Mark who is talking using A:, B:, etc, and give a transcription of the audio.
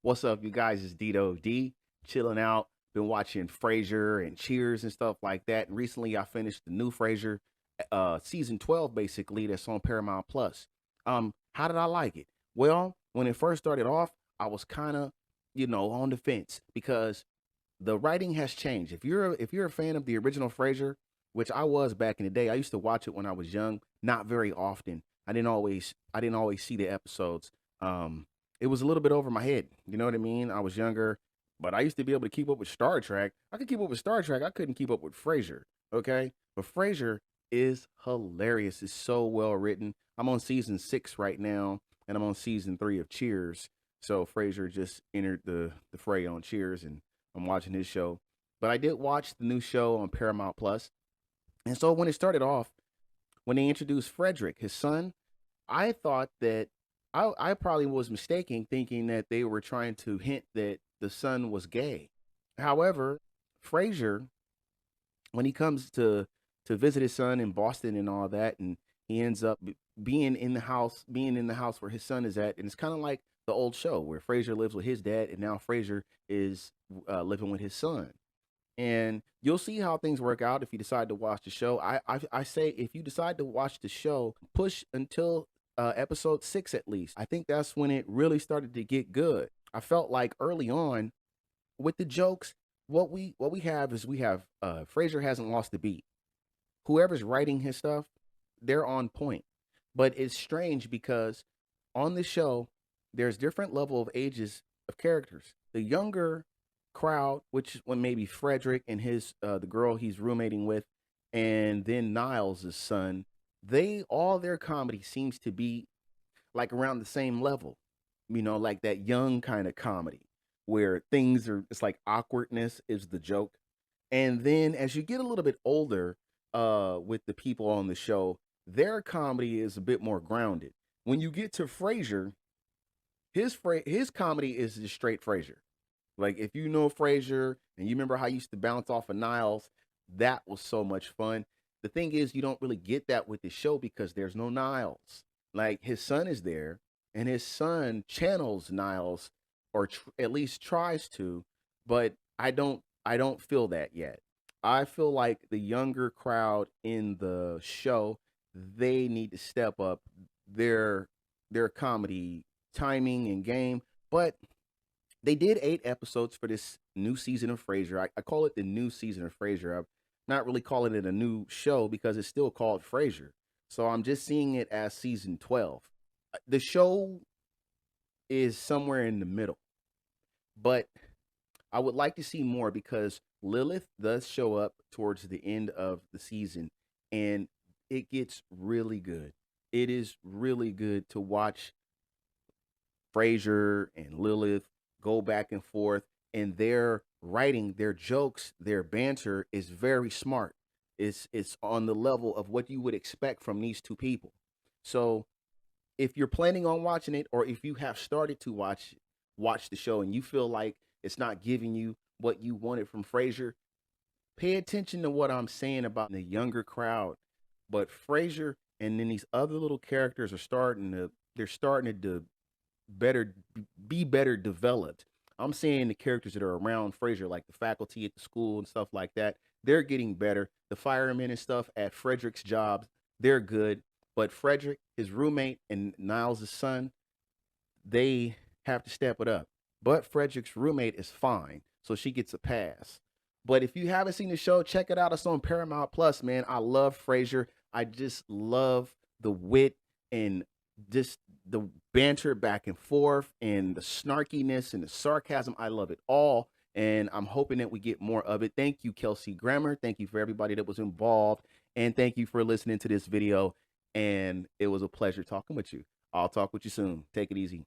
A: What's up, you guys? It's Didodi, chilling out. Been watching Frasier and Cheers and stuff like that. And recently, I finished the new Frasier, season 12, basically. That's on Paramount Plus. How did I like it? Well, when it first started off, I was kind of, on the fence because the writing has changed. If you're a fan of the original Frasier, which I was back in the day, I used to watch it when I was young, not very often. I didn't always see the episodes. It was a little bit over my head. You know what I mean? I was younger, but I used to be able to keep up with Star Trek. I could keep up with Star Trek. I couldn't keep up with Frasier. Okay, but Frasier is hilarious. It's so well written. I'm on season 6 right now, and I'm on season 3 of Cheers. So Frasier just entered the fray on Cheers, and I'm watching his show. But I did watch the new show on Paramount Plus, and so when it started off, when they introduced Frederick, his son, I thought that I probably was mistaken thinking that they were trying to hint that the son was gay. However, Frasier, when he comes to visit his son in Boston and all that, and he ends up being in the house where his son is at, and it's kind of like the old show where Frasier lives with his dad, and now Frasier is living with his son. And you'll see how things work out if you decide to watch the show. I say if you decide to watch the show, push until episode 6 at least. I think that's when it really started to get good. I felt like early on with the jokes, what we have is we have Frasier hasn't lost a beat. Whoever's writing his stuff, they're on point. But it's strange because on the show, there's different level of ages of characters. The younger crowd, which when maybe Frederick and his the girl he's roommating with, and then Niles' son, they all their comedy seems to be like around the same level. Like that young kind of comedy where things are it's like awkwardness is the joke. And then as you get a little bit older, with the people on the show, their comedy is a bit more grounded. When you get to Frasier, his comedy is just straight Frasier. Like if you know Frasier and you remember how he used to bounce off of Niles, that was so much fun. The thing is, you don't really get that with the show because there's no Niles. Like his son is there, and his son channels Niles, or at least tries to, but I don't feel that yet. I feel like the younger crowd in the show, they need to step up their their comedy timing and game. But they did 8 episodes for this new season of Frasier. I call it the new season of Frasier. I'm not really calling it a new show because it's still called Frasier. So I'm just seeing it as season 12. The show is somewhere in the middle, but I would like to see more because Lilith does show up towards the end of the season, and it gets really good. It is really good to watch Frasier and Lilith go back and forth, and their writing, their jokes, their banter is very smart. It's on the level of what you would expect from these two people. So if you're planning on watching it, or if you have started to watch the show and you feel like it's not giving you what you wanted from Frasier, pay attention to what I'm saying about the younger crowd. But Frasier and then these other little characters are starting to better be better developed. I'm saying the characters that are around Frasier, like the faculty at the school and stuff like that, they're getting better. The firemen and stuff at Frederick's jobs, they're good. But Frederick, his roommate, and Niles' son, they have to step it up. But Frederick's roommate is fine, so she gets a pass. But if you haven't seen the show, check it out. It's on Paramount Plus, man. I love Frasier. I just love the wit and just the banter back and forth and the snarkiness and the sarcasm. I love it all. And I'm hoping that we get more of it. Thank you, Kelsey Grammer. Thank you for everybody that was involved. And thank you for listening to this video. And it was a pleasure talking with you. I'll talk with you soon. Take it easy.